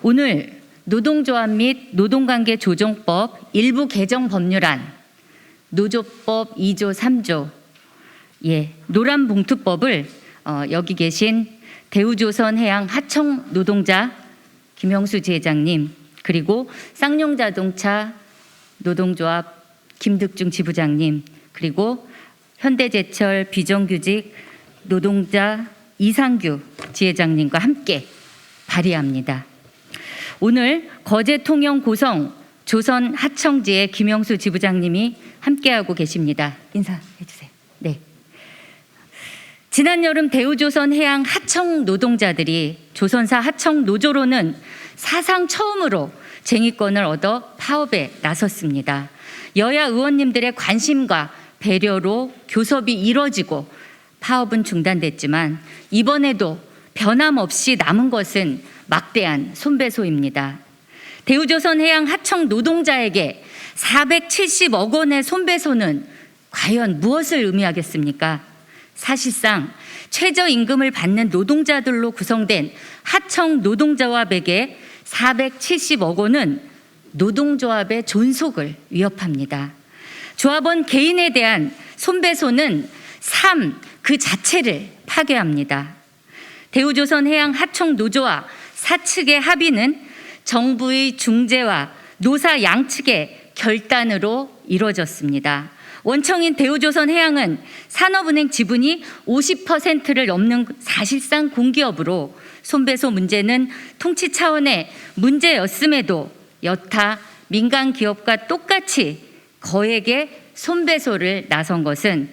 오늘 노동조합 및 노동관계조정법 일부 개정 법률안, 노조법 2조 3조, 노란봉투법을 여기 계신 대우조선해양 하청 노동자 김영수 지회장님, 그리고 쌍용자동차 노동조합 김득중 지부장님, 그리고 현대제철 비정규직 노동자 이상규 지회장님과 함께 발의합니다. 오늘 거제통영 고성 조선 하청지의 김영수 지부장님이 함께하고 계십니다. 인사해 주세요. 네. 지난 여름 대우조선 해양 하청 노동자들이 조선사 하청 노조로는 사상 처음으로 쟁의권을 얻어 파업에 나섰습니다. 여야 의원님들의 관심과 배려로 교섭이 이뤄지고 파업은 중단됐지만 이번에도 변함없이 남은 것은 막대한 손배소입니다. 대우조선 해양 하청 노동자에게 470억 원의 손배소는 과연 무엇을 의미하겠습니까? 사실상 최저임금을 받는 노동자들로 구성된 하청 노동조합에게 470억 원은 노동조합의 존속을 위협합니다. 조합원 개인에 대한 손배소는 삶 그 자체를 파괴합니다. 대우조선 해양 하청 노조와 사측의 합의는 정부의 중재와 노사 양측의 결단으로 이루어졌습니다. 원청인 대우조선 해양은 산업은행 지분이 50%를 넘는 사실상 공기업으로 손배소 문제는 통치 차원의 문제였음에도 여타 민간 기업과 똑같이 거액의 손배소를 나선 것은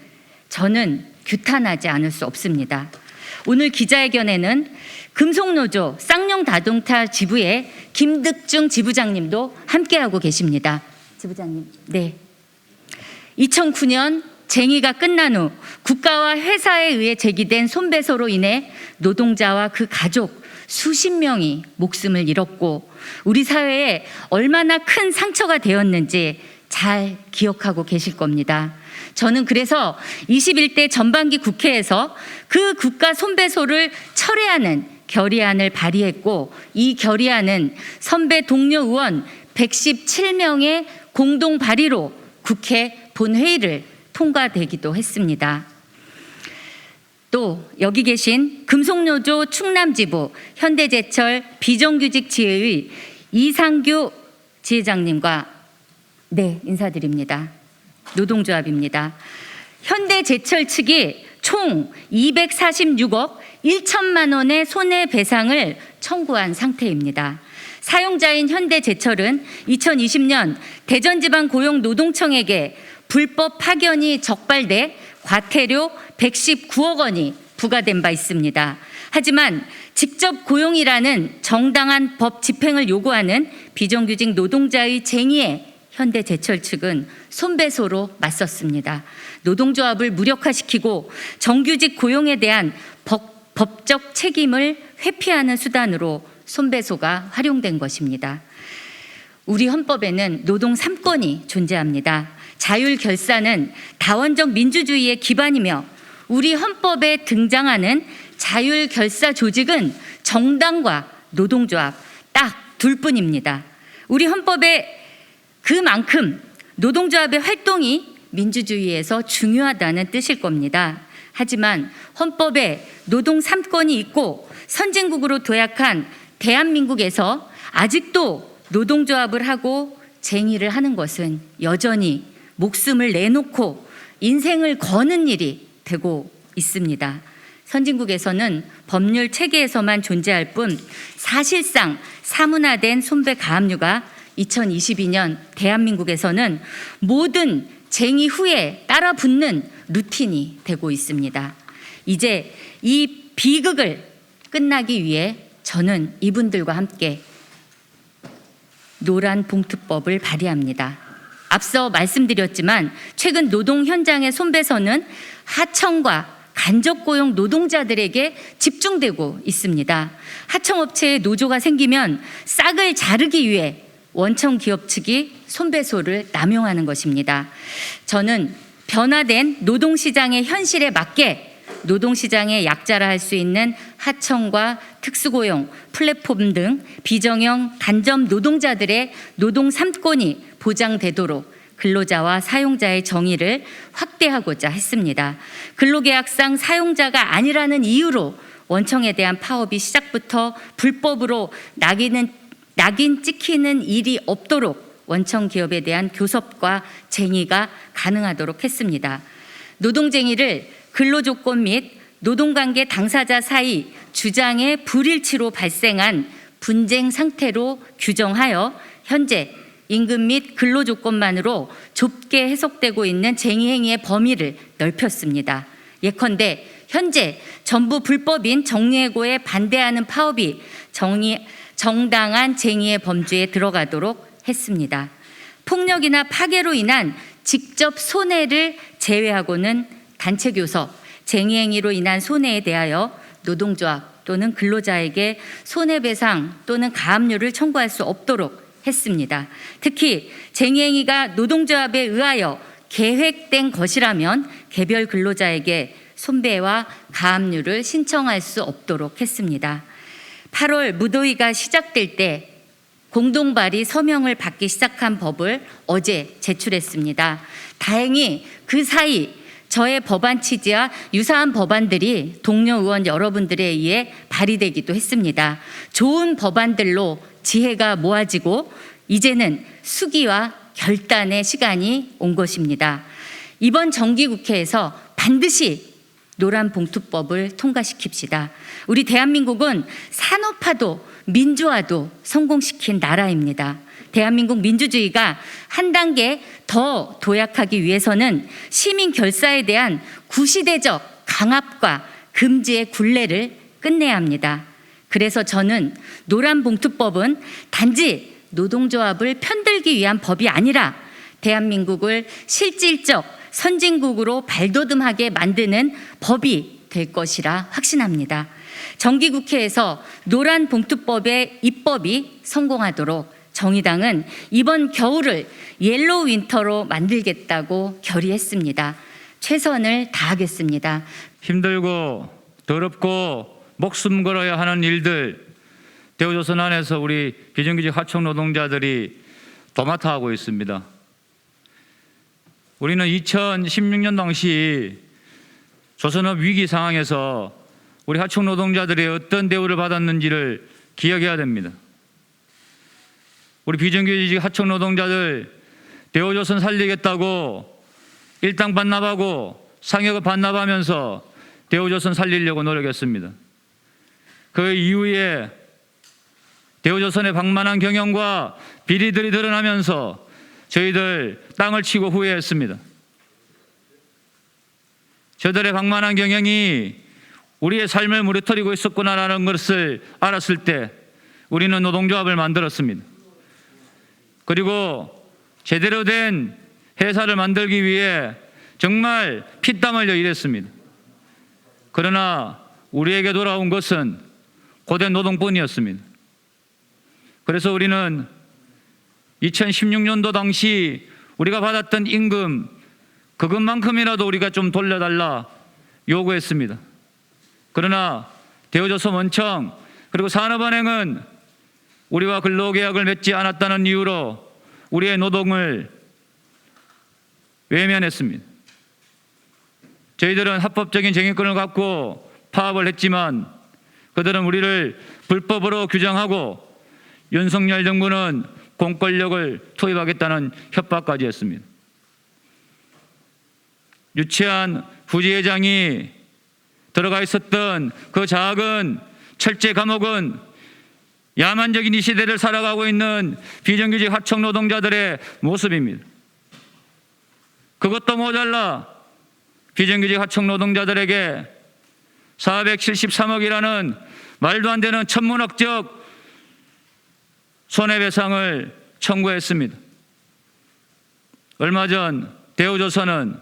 저는 규탄하지 않을 수 없습니다. 오늘 기자회견에는 금속노조 쌍용자동차 지부의 김득중 지부장님도 함께하고 계십니다. 지부장님, 네. 2009년 쟁의가 끝난 후 국가와 회사에 의해 제기된 손배소로 인해 노동자와 그 가족 수십 명이 목숨을 잃었고 우리 사회에 얼마나 큰 상처가 되었는지 잘 기억하고 계실 겁니다. 저는 그래서 21대 전반기 국회에서 그 국가 손배소를 철회하는 결의안을 발의했고 이 결의안은 선배 동료 의원 117명의 공동 발의로 국회 본회의를 통과되기도 했습니다. 또 여기 계신 금속노조 충남지부 현대제철 비정규직 지회의 이상규 지회장님과 인사드립니다. 노동조합입니다. 현대제철 측이 총 246억 1천만 원의 손해배상을 청구한 상태입니다. 사용자인 현대제철은 2020년 대전지방고용노동청에게 불법 파견이 적발돼 과태료 119억 원이 부과된 바 있습니다. 하지만 직접 고용이라는 정당한 법 집행을 요구하는 비정규직 노동자의 쟁의에 현대제철 측은 손배소로 맞섰습니다. 노동조합을 무력화시키고 정규직 고용에 대한 법적 책임을 회피하는 수단으로 손배소가 활용된 것입니다. 우리 헌법에는 노동 3권이 존재합니다. 자율결사는 다원적 민주주의의 기반이며 우리 헌법에 등장하는 자율결사 조직은 정당과 노동조합 딱 둘뿐입니다. 우리 헌법에 그만큼 노동조합의 활동이 민주주의에서 중요하다는 뜻일 겁니다. 하지만 헌법에 노동 3권이 있고 선진국으로 도약한 대한민국에서 아직도 노동조합을 하고 쟁의를 하는 것은 여전히 목숨을 내놓고 인생을 거는 일이 되고 있습니다. 선진국에서는 법률 체계에서만 존재할 뿐 사실상 사문화된 손배 가압류가 2022년 대한민국에서는 모든 쟁의 후에 따라 붙는 루틴이 되고 있습니다. 이제 이 비극을 끝나기 위해 저는 이분들과 함께 노란봉투법을 발의합니다. 앞서 말씀드렸지만 최근 노동 현장의 손배소는 하청과 간접고용 노동자들에게 집중되고 있습니다. 하청업체에 노조가 생기면 싹을 자르기 위해 원청 기업 측이 손배소를 남용하는 것입니다. 저는 변화된 노동시장의 현실에 맞게 노동시장의 약자라 할 수 있는 하청과 특수고용, 플랫폼 등 비정형 간접 노동자들의 노동 3권이 보장되도록 근로자와 사용자의 정의를 확대하고자 했습니다. 근로계약상 사용자가 아니라는 이유로 원청에 대한 파업이 시작부터 불법으로 낙인 찍히는 일이 없도록 원청 기업에 대한 교섭과 쟁의가 가능하도록 했습니다. 노동쟁의를 근로조건 및 노동관계 당사자 사이 주장의 불일치로 발생한 분쟁 상태로 규정하여 현재 임금 및 근로조건만으로 좁게 해석되고 있는 쟁의행위의 범위를 넓혔습니다. 예컨대 현재 전부 불법인 정리해고에 반대하는 파업이 정당한 쟁의의 범주에 들어가도록 했습니다. 폭력이나 파괴로 인한 직접 손해를 제외하고는 단체 교섭, 쟁의행위로 인한 손해에 대하여 노동조합 또는 근로자에게 손해배상 또는 가압류를 청구할 수 없도록 했습니다. 특히 쟁의행위가 노동조합에 의하여 계획된 것이라면 개별 근로자에게 손배와 가압류를 신청할 수 없도록 했습니다. 8월 무더위가 시작될 때 공동발의 서명을 받기 시작한 법을 어제 제출했습니다. 다행히 그 사이 저의 법안 취지와 유사한 법안들이 동료 의원 여러분들에 의해 발의되기도 했습니다. 좋은 법안들로 지혜가 모아지고 이제는 수기와 결단의 시간이 온 것입니다. 이번 정기국회에서 반드시 노란봉투법을 통과시킵시다. 우리 대한민국은 산업화도 민주화도 성공시킨 나라입니다. 대한민국 민주주의가 한 단계 더 도약하기 위해서는 시민 결사에 대한 구시대적 강압과 금지의 굴레를 끝내야 합니다. 그래서 저는 노란봉투법은 단지 노동조합을 편들기 위한 법이 아니라 대한민국을 실질적 선진국으로 발돋움하게 만드는 법이 될 것이라 확신합니다. 정기국회에서 노란봉투법의 입법이 성공하도록 정의당은 이번 겨울을 옐로우 윈터로 만들겠다고 결의했습니다. 최선을 다하겠습니다. 힘들고 더럽고 목숨 걸어야 하는 일들 대우조선 안에서 우리 비정규직 하청 노동자들이 도맡아 하고 있습니다. 우리는 2016년 당시 조선업 위기 상황에서 우리 하청 노동자들이 어떤 대우를 받았는지를 기억해야 됩니다. 우리 비정규직 하청 노동자들 대우조선 살리겠다고 일당 반납하고 상여금 반납하면서 대우조선 살리려고 노력했습니다. 그 이후에 대우조선의 방만한 경영과 비리들이 드러나면서 저희들 땅을 치고 후회했습니다. 저들의 방만한 경영이 우리의 삶을 무너뜨리고 있었구나라는 것을 알았을 때 우리는 노동조합을 만들었습니다. 그리고 제대로 된 회사를 만들기 위해 정말 피땀 흘려 일했습니다. 그러나 우리에게 돌아온 것은 고된 노동뿐이었습니다. 그래서 우리는 2016년도 당시 우리가 받았던 임금 그것만큼이라도 우리가 좀 돌려달라 요구했습니다. 그러나 대우조선 원청 그리고 산업은행은 우리와 근로계약을 맺지 않았다는 이유로 우리의 노동을 외면했습니다. 저희들은 합법적인 쟁의권을 갖고 파업을 했지만 그들은 우리를 불법으로 규정하고 윤석열 정부는 공권력을 투입하겠다는 협박까지 했습니다. 유치한 부지회장이 들어가 있었던 그 작은 철제 감옥은 야만적인 이 시대를 살아가고 있는 비정규직 하청 노동자들의 모습입니다. 그것도 모자라 비정규직 하청 노동자들에게 473억이라는 말도 안 되는 천문학적 손해배상을 청구했습니다. 얼마 전 대우조선은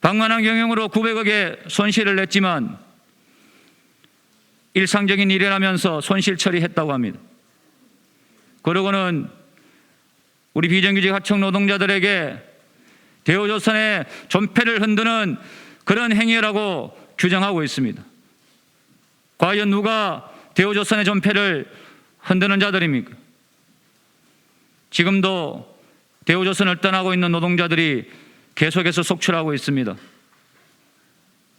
방만한 경영으로 900억의 손실을 냈지만 일상적인 일이라면서 손실 처리했다고 합니다. 그러고는 우리 비정규직 하청 노동자들에게 대우조선의 존폐를 흔드는 그런 행위라고 규정하고 있습니다. 과연 누가 대우조선의 존폐를 흔드는 자들입니까? 지금도 대우조선을 떠나고 있는 노동자들이 계속해서 속출하고 있습니다.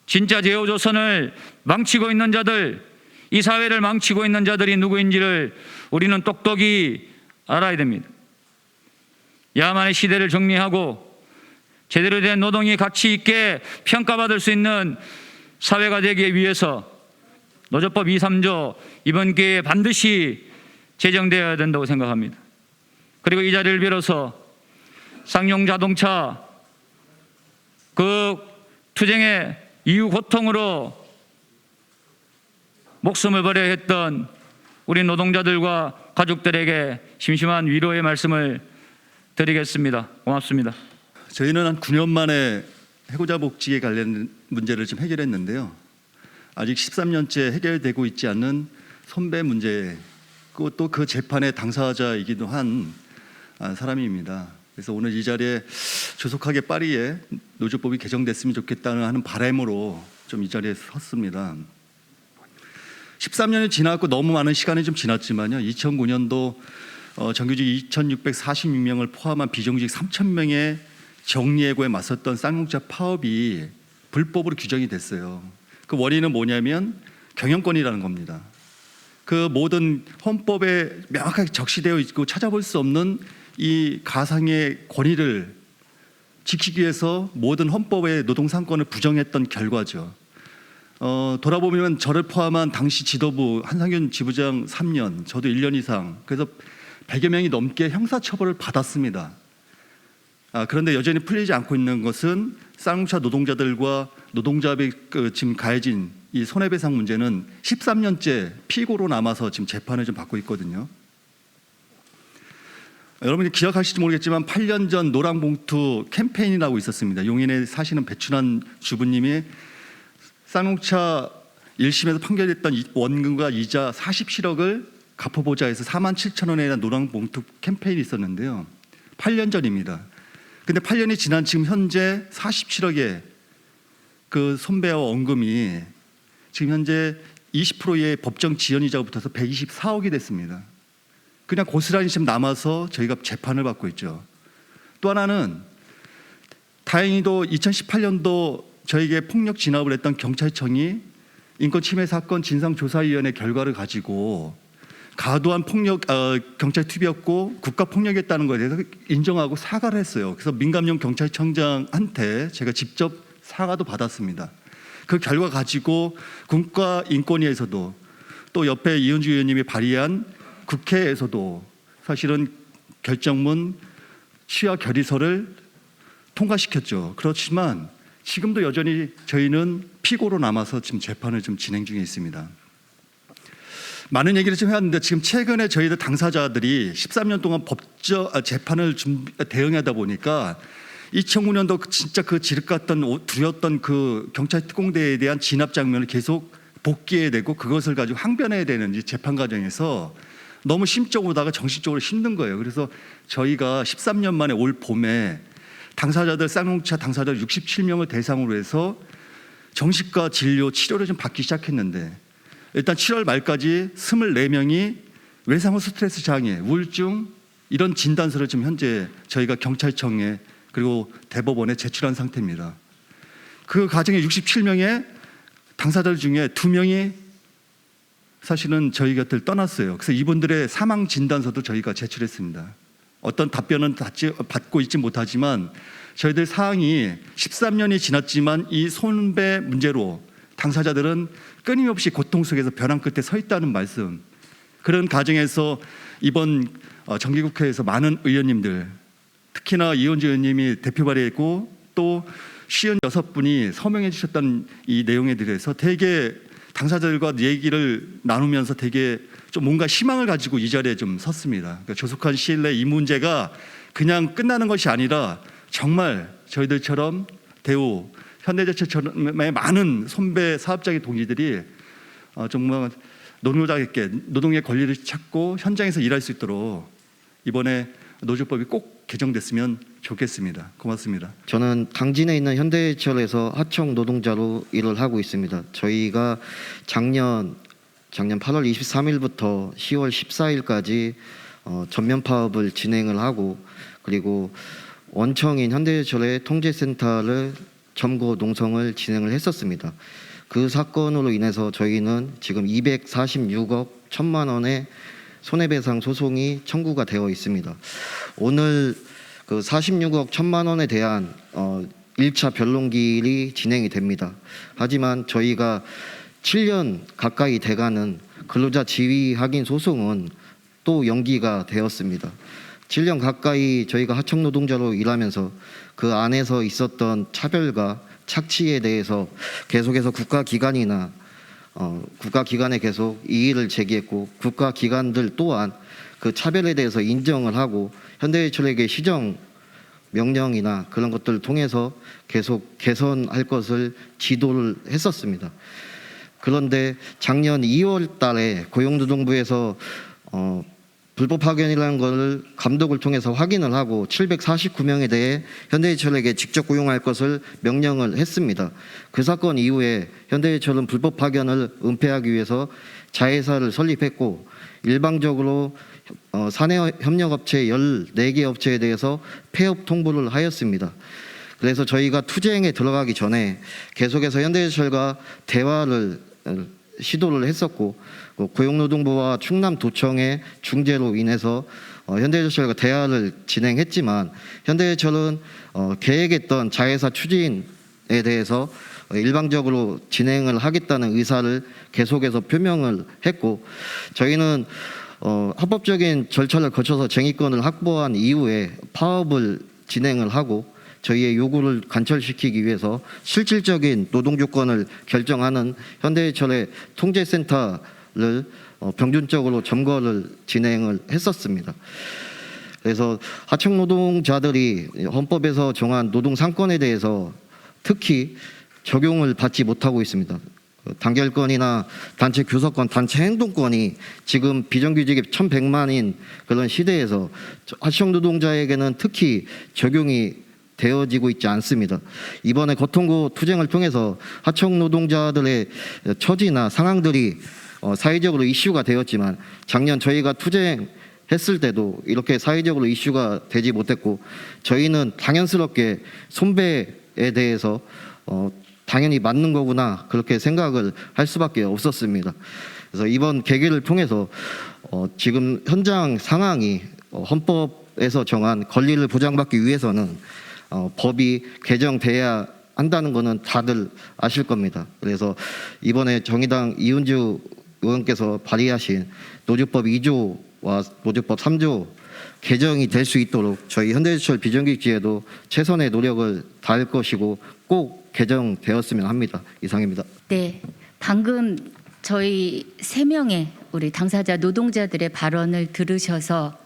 진짜 대우조선을 망치고 있는 자들, 이 사회를 망치고 있는 자들이 누구인지를 우리는 똑똑히 알아야 됩니다. 야만의 시대를 정리하고 제대로 된 노동이 가치 있게 평가받을 수 있는 사회가 되기 위해서 노조법 2, 3조 이번 기회에 반드시 제정되어야 된다고 생각합니다. 그리고 이 자리를 빌어서 쌍용자동차 그 투쟁의 이후 고통으로 목숨을 버려야 했던 우리 노동자들과 가족들에게 심심한 위로의 말씀을 드리겠습니다. 고맙습니다. 저희는 한 9년 만에 해고자 복지에 관련 문제를 좀 해결했는데요. 아직 13년째 해결되고 있지 않는 손배 문제, 그것도 그 재판의 당사자이기도 한 사람입니다. 그래서 오늘 이 자리에 조속하게 빠르게 노조법이 개정됐으면 좋겠다는 하는 바람으로 좀 이 자리에 섰습니다. 13년이 지났고 너무 많은 시간이 좀 지났지만요. 2009년도 정규직 2,646명을 포함한 비정규직 3,000명의 정리해고에 맞섰던 쌍용차 파업이 불법으로 규정이 됐어요. 그 원인은 뭐냐면 경영권이라는 겁니다. 그 모든 헌법에 명확하게 적시되어 있고 찾아볼 수 없는 이 가상의 권위를 지키기 위해서 모든 헌법의 노동상권을 부정했던 결과죠. 돌아보면 저를 포함한 당시 지도부 한상균 지부장 3년, 저도 1년 이상, 그래서 100여 명이 넘게 형사처벌을 받았습니다. 그런데 여전히 풀리지 않고 있는 것은 쌍용차 노동자들과 노동자업이 지금 가해진 이 손해배상 문제는 13년째 피고로 남아서 지금 재판을 좀 받고 있거든요. 여러분이 기억하실지 모르겠지만 8년 전 노랑봉투 캠페인이라고 있었습니다. 용인에 사시는 배춘환 주부님이 쌍용차 1심에서 판결됐던 원금과 이자 47억을 갚아보자 해서 47,000원에 대한 노랑봉투 캠페인이 있었는데요. 8년 전입니다. 근데 8년이 지난 지금 현재 47억의 그 손배와 원금이 지금 현재 20%의 법정 지연이자가 붙어서 124억이 됐습니다. 그냥 고스란히 지금 남아서 저희가 재판을 받고 있죠. 또 하나는 다행히도 2018년도 저에게 폭력 진압을 했던 경찰청이 인권침해 사건 진상조사위원회 결과를 가지고 과도한 폭력 경찰 투입이었고 국가 폭력이었다는 것에 대해서 인정하고 사과를 했어요. 그래서 민감용 경찰청장한테 제가 직접 사과도 받았습니다. 그 결과 가지고 국가인권위에서도 또 옆에 이은주 의원님이 발의한 국회에서도 사실은 결정문 취하 결의서를 통과시켰죠. 그렇지만 지금도 여전히 저희는 피고로 남아서 지금 재판을 좀 진행 중에 있습니다. 많은 얘기를 좀 해왔는데 지금 최근에 저희들 당사자들이 13년 동안 재판을 대응하다 보니까 2009년도 진짜 그 지륵 같던 두렸던 그 경찰 특공대에 대한 진압 장면을 계속 복귀해야 되고 그것을 가지고 항변해야 되는 이 재판 과정에서 너무 심적으로 다가 정신적으로 힘든 거예요. 그래서 저희가 13년 만에 올 봄에 당사자들 쌍용차 당사자들 67명을 대상으로 해서 정신과 진료 치료를 좀 받기 시작했는데 일단 7월 말까지 24명이 외상후 스트레스 장애, 우울증 이런 진단서를 지금 현재 저희가 경찰청에 그리고 대법원에 제출한 상태입니다. 그 가정에 67명의 당사자들 중에 2명이 사실은 저희 곁을 떠났어요. 그래서 이분들의 사망 진단서도 저희가 제출했습니다. 어떤 답변은 받고 있지 못하지만 저희들 사항이 13년이 지났지만 이 손배 문제로 당사자들은 끊임없이 고통 속에서 벼랑 끝에 서 있다는 말씀. 그런 과정에서 이번 정기국회에서 많은 의원님들, 특히나 이은주 의원님이 대표 발의했고 또 56분이 서명해 주셨던 이 내용에 대해서 되게 당사자들과 얘기를 나누면서 되게 좀 뭔가 희망을 가지고 이 자리에 좀 섰습니다. 그러니까 조속한 시일 내에 이 문제가 그냥 끝나는 것이 아니라 정말 저희들처럼 대우, 현대제철처럼의 많은 손배 사업장의 동지들이 정말 노동자에게 노동의 권리를 찾고 현장에서 일할 수 있도록 이번에 노조법이 꼭 개정됐으면 좋겠습니다. 고맙습니다. 저는 당진에 있는 현대해철에서 하청 노동자로 일을 하고 있습니다. 저희가 작년 8월 23일부터 10월 14일까지 전면 파업을 진행을 하고, 그리고 원청인 현대해철의 통제센터를 점거 농성을 진행을 했었습니다. 그 사건으로 인해서 저희는 지금 246억 1천만 원의 손해배상 소송이 청구가 되어 있습니다. 오늘 그 46억 1천만 원에 대한 1차 변론기일이 진행이 됩니다. 하지만 저희가 7년 가까이 돼가는 근로자 지위 확인 소송은 또 연기가 되었습니다. 7년 가까이 저희가 하청 노동자로 일하면서 그 안에서 있었던 차별과 착취에 대해서 계속해서 국가기관이나 국가기관에 계속 이의를 제기했고, 국가기관들 또한 그 차별에 대해서 인정을 하고 현대해철에게 시정 명령이나 그런 것들을 통해서 계속 개선할 것을 지도를 했었습니다. 그런데 작년 2월 달에 고용노동부에서 불법 파견이라는 것을 감독을 통해서 확인을 하고 749명에 대해 현대해철에게 직접 고용할 것을 명령을 했습니다. 그 사건 이후에 현대해철은 불법 파견을 은폐하기 위해서 자회사를 설립했고, 일방적으로 사내협력업체 14개 업체에 대해서 폐업 통보를 하였습니다. 그래서 저희가 투쟁에 들어가기 전에 계속해서 현대해철과 대화를 시도를 했었고, 고용노동부와 충남도청의 중재로 인해서 현대해철과 대화를 진행했지만, 현대해철은 계획했던 자회사 추진에 대해서 일방적으로 진행을 하겠다는 의사를 계속해서 표명을 했고, 저희는 합법적인 절차를 거쳐서 쟁의권을 확보한 이후에 파업을 진행을 하고, 저희의 요구를 관철시키기 위해서 실질적인 노동조건을 결정하는 현대해철의 통제센터를 평균적으로 점거를 진행을 했었습니다. 그래서 하청 노동자들이 헌법에서 정한 노동 상권에 대해서 특히 적용을 받지 못하고 있습니다. 단결권이나 단체 교섭권, 단체 행동권이 지금 비정규직이 1,100만인 그런 시대에서 하청 노동자에게는 특히 적용이 되어지고 있지 않습니다. 이번에 거통고 투쟁을 통해서 하청 노동자들의 처지나 상황들이 사회적으로 이슈가 되었지만, 작년 저희가 투쟁했을 때도 이렇게 사회적으로 이슈가 되지 못했고, 저희는 당연스럽게 손배에 대해서 당연히 맞는 거구나 그렇게 생각을 할 수밖에 없었습니다. 그래서 이번 계기를 통해서 지금 현장 상황이 헌법에서 정한 권리를 보장받기 위해서는 법이 개정돼야 한다는 것은 다들 아실 겁니다. 그래서 이번에 정의당 이은주 의원께서 발의하신 노조법 2조와 노조법 3조 개정이 될 수 있도록 저희 현대해철 비정규직지회도 최선의 노력을 다할 것이고 꼭 개정되었으면 합니다. 이상입니다. 네, 방금 저희 3명의 우리 당사자 노동자들의 발언을 들으셔서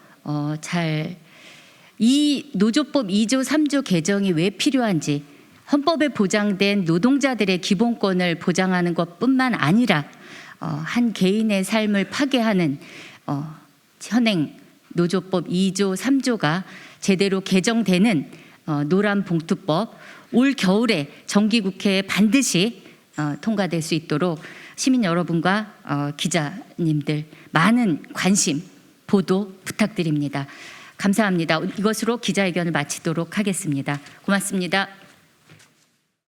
이 노조법 2조 3조 개정이 왜 필요한지, 헌법에 보장된 노동자들의 기본권을 보장하는 것뿐만 아니라 한 개인의 삶을 파괴하는 현행 노조법 2조 3조가 제대로 개정되는 노란봉투법, 올 겨울에 정기국회에 반드시 통과될 수 있도록 시민 여러분과 기자님들 많은 관심, 보도 부탁드립니다. 감사합니다. 이것으로 기자회견을 마치도록 하겠습니다. 고맙습니다.